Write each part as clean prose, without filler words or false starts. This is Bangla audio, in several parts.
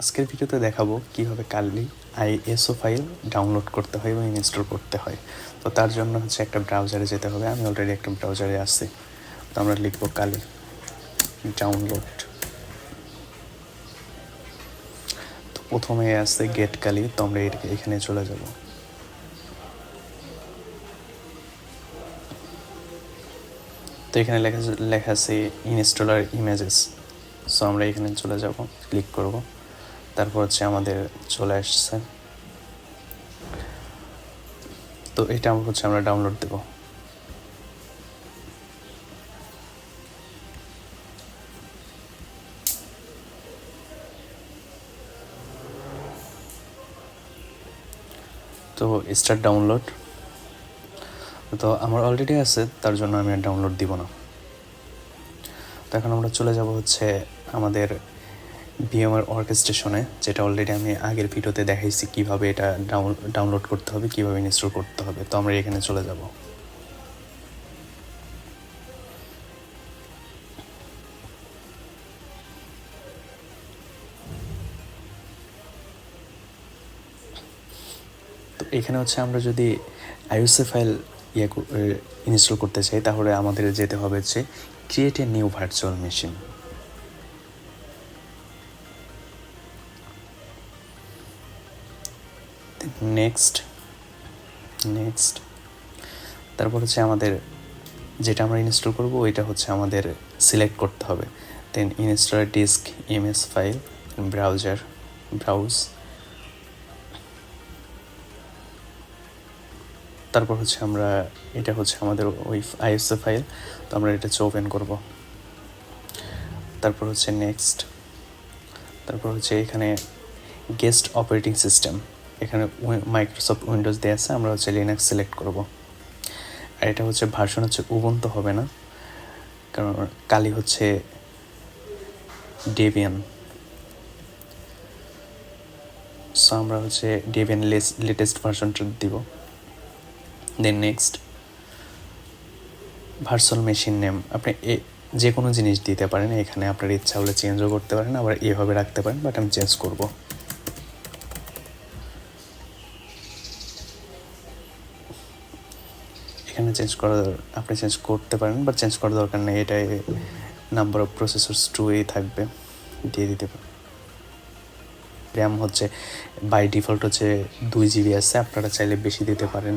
আজকের ভিডিওতে দেখাবো কীভাবে কালি আইএসও ফাইল ডাউনলোড করতে হয় এবং ইনস্টল করতে হয়। তো তার জন্য হচ্ছে একটা ব্রাউজারে যেতে হবে। আমি অলরেডি একটা ব্রাউজারে আসছি। তো আমরা লিখবো কালি ডাউনলোড। তো প্রথমে আসছে গেট কালি, তো আমরা এখানে চলে যাব। তো এখানে লেখা আছে ইনস্টলার ইমেজেস। সো আমরা এখানে চলে যাব, ক্লিক করব। তারপর হচ্ছে আমাদের চলে আসছে। তো এটা আমরা ডাউনলোড দেব। তো স্টার্ট ডাউনলোড। তো আমার অলরেডি আছে, তার জন্য আমি আর ডাউনলোড দিব না। তো এখন আমরা চলে যাব হচ্ছে আমাদের VMware Workstation-এ, যেটা অলরেডি আমি আগের ভিডিওতে দেখাইছি কীভাবে এটা ডাউনলোড করতে হবে, কীভাবে ইনস্টল করতে হবে। তো আমরা এখানে চলে যাব। তো এখানে হচ্ছে আমরা যদি আইওএসএ ফাইল ইনস্টল করতে চাই, তাহলে আমাদের যেতে হবে হচ্ছে create a new virtual machine. Next. তারপর হচ্ছে আমাদের যেটা আমরা ইনস্টল করব ওইটা হচ্ছে আমাদের সিলেক্ট করতে হবে। Then installer disk image file browse. তারপর হচ্ছে এটা হচ্ছে আমাদের ওই আইএসও ফাইল। তো আমরা এটা ওপেন করব। তারপর হচ্ছে নেক্সট। তারপর হচ্ছে এখানে গেস্ট অপারেটিং সিস্টেম, এখানে মাইক্রোসফট উইন্ডোজ দেওয়া আছে, আমরা হচ্ছে লিনাক্স সিলেক্ট করব। আর এটা হচ্ছে ভার্সন হচ্ছে উবুন্টু হবে না, কারণ কালি হচ্ছে ডেবিয়ান। সো আমরা হচ্ছে ডেবিয়ান লেটেস্ট ভার্সনটা দিব। Then next. Virtual machine name আপনি যে কোনো জিনিস দিতে পারেন, এখানে আপনার ইচ্ছা হলে চেঞ্জও করতে পারেন, আবার এভাবে রাখতে পারেন, বাট আমি চেঞ্জ করব। এখানে আপনি চেঞ্জ করতে পারেন, বাট চেঞ্জ করার দরকার নেই। এটাই নাম্বার অফ প্রসেসরস 2 থাকবে, দিয়ে দিতে পারেন। র্যাম হচ্ছে বাই ডিফল্ট হচ্ছে 2 GB আছে, আপনারা চাইলে বেশি দিতে পারেন,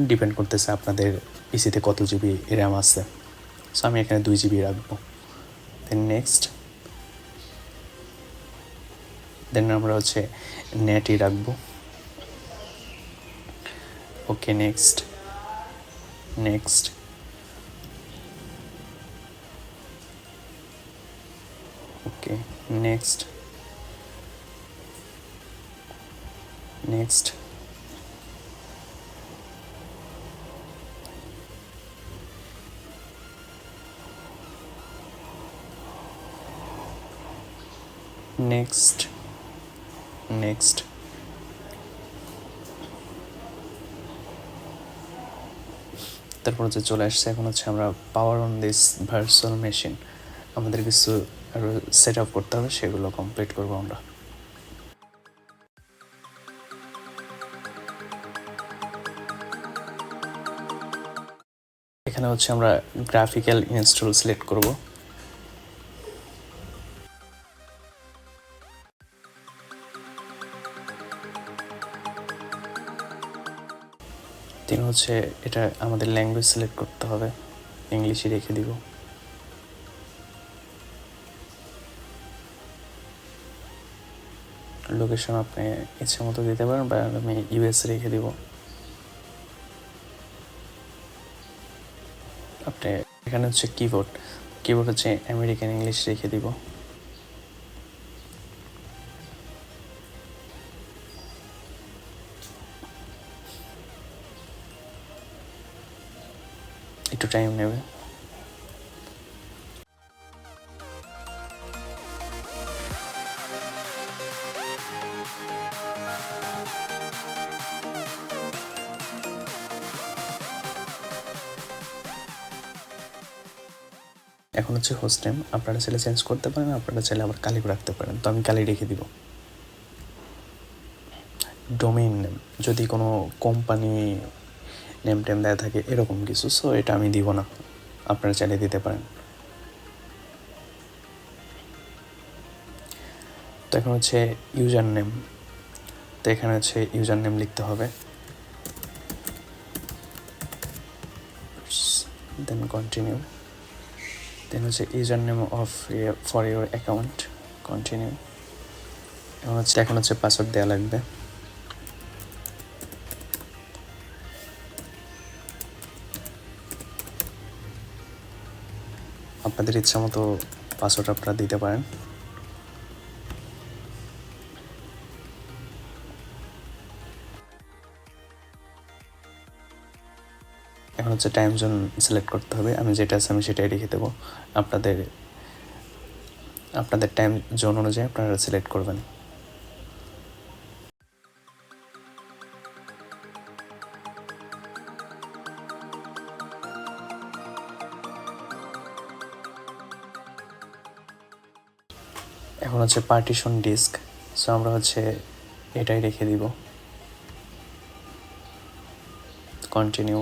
ডিপেন্ড করতেছে আপনাদের পিসিতে কত জিবি র্যাম আছে। সো আমি এখানে 2 GB রাখবো। দেন আমরা হচ্ছে নেটই রাখবো। ওকে, নেক্সট। ওকে, নেক্সট। তারপর হচ্ছে চলে আসছে। এখন হচ্ছে আমরা power on this virtual machine, আমাদের কিছু আরও সেট আপ করতে হবে, সেগুলো কমপ্লিট করবো আমরা। এখানে হচ্ছে আমরা গ্রাফিক্যাল ইনস্টল সিলেক্ট করব। হচ্ছে এটা আমাদের ল্যাঙ্গুয়েজ সিলেক্ট করতে হবে, ইংলিশে রেখে দিব। লোকেশন আপনি ইচ্ছে মতো দিতে পারেন, বা আমি ইউএস রেখে দিব। আপনি এখানে হচ্ছে কিবোর্ড হচ্ছে আমেরিকান ইংলিশ রেখে দিব। একটু টাইম নেবে। এখন হচ্ছে হোস্ট নেম, আপনারা চাইলে চেঞ্জ করতে পারেন, আপনারা চাইলে আবার কালি রাখতে পারেন, তো আমি কালি রেখে দিব। ডোমেইন নেম, যদি কোনো কোম্পানি নেম টেম দেওয়া থাকে এরকম কিছু, সো এটা আমি দিব না, আপনারা চাইলে দিতে পারেন। তো এখন হচ্ছে ইউজার নেম, তো এখানে হচ্ছে ইউজার নেম লিখতে হবে, দেন কন্টিনিউ, দেন হচ্ছে user name of for your account, continue. এখন হচ্ছে পাসওয়ার্ড দেওয়া লাগবে। আপনাদের ইচ্ছা মতো পাসওয়ার্ড আপনারা দিতে পারেন। এখন হচ্ছে টাইম জোন সিলেক্ট করতে হবে, আমি যেটা আছে আমি সেটাই রেখে দেবো, আপনাদের টাইম জোন অনুযায়ী আপনারা সিলেক্ট করবেন। এখন হচ্ছে পার্টিশন ডিস্ক, সো আমরা হচ্ছে এটাই রেখে দিব, continue.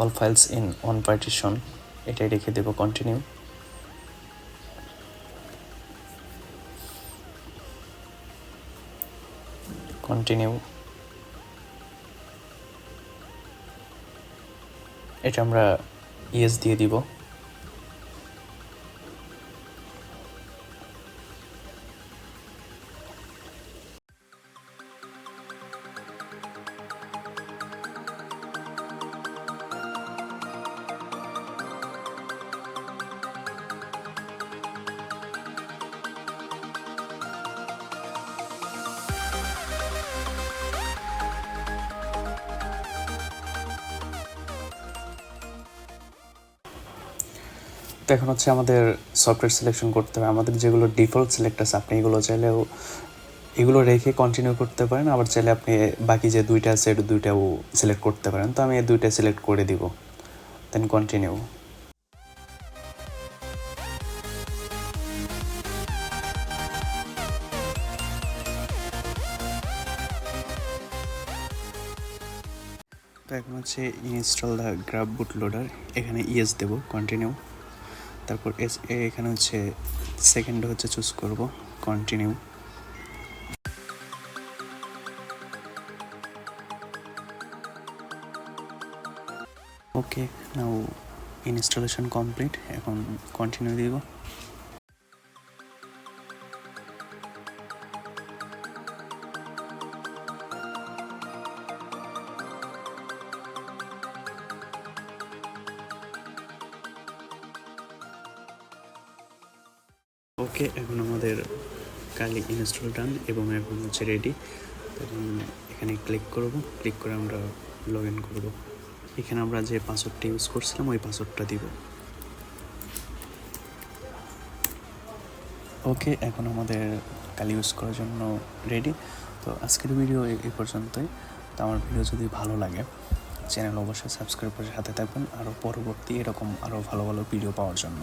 All files in one partition, এটাই রেখে দেব, কন্টিনিউ। কন্টিনিউ, এটা আমরা ইয়েস দিয়ে দিব। তো এখন হচ্ছে আমাদের সফটওয়্যার সিলেকশন করতে হবে, আমাদের যেগুলো ডিফল্ট সিলেক্ট আছে আপনি এগুলো চাইলেও এগুলো রেখে কন্টিনিউ করতে পারেন, আবার চাইলে আপনি বাকি যে দুইটা আছে এটা দুইটাও সিলেক্ট করতে পারেন, তো আমি এই দুইটা সিলেক্ট করে দিব, দেন কন্টিনিউ। তো এখন হচ্ছে install the grab boot loader, এখানে ইয়েস দেব, কন্টিনিউ। তারপর এখানে হচ্ছে সেকেন্ডে হচ্ছে চুজ করব, কন্টিনিউ। ওকে, নাও ইনস্টলেশন কমপ্লিট, এখন কন্টিনিউ দিব। ওকে, এখন আমাদের কালি ইনস্টল ডান এবং এখন হচ্ছে রেডি। তখন এখানে ক্লিক করব, ক্লিক করে আমরা লগ ইন করবো। এখানে আমরা যে পাসওয়ার্ডটা ইউজ করছিলাম ওই পাসওয়ার্ডটা দিব। ওকে, এখন আমাদের কালি ইউজ করার জন্য রেডি। তো আজকের ভিডিও এই পর্যন্তই। তো আমার ভিডিও যদি ভালো লাগে চ্যানেল অবশ্যই সাবস্ক্রাইব করে সাথে থাকবেন, আরও পরবর্তী এরকম আরও ভালো ভালো ভিডিও পাওয়ার জন্য।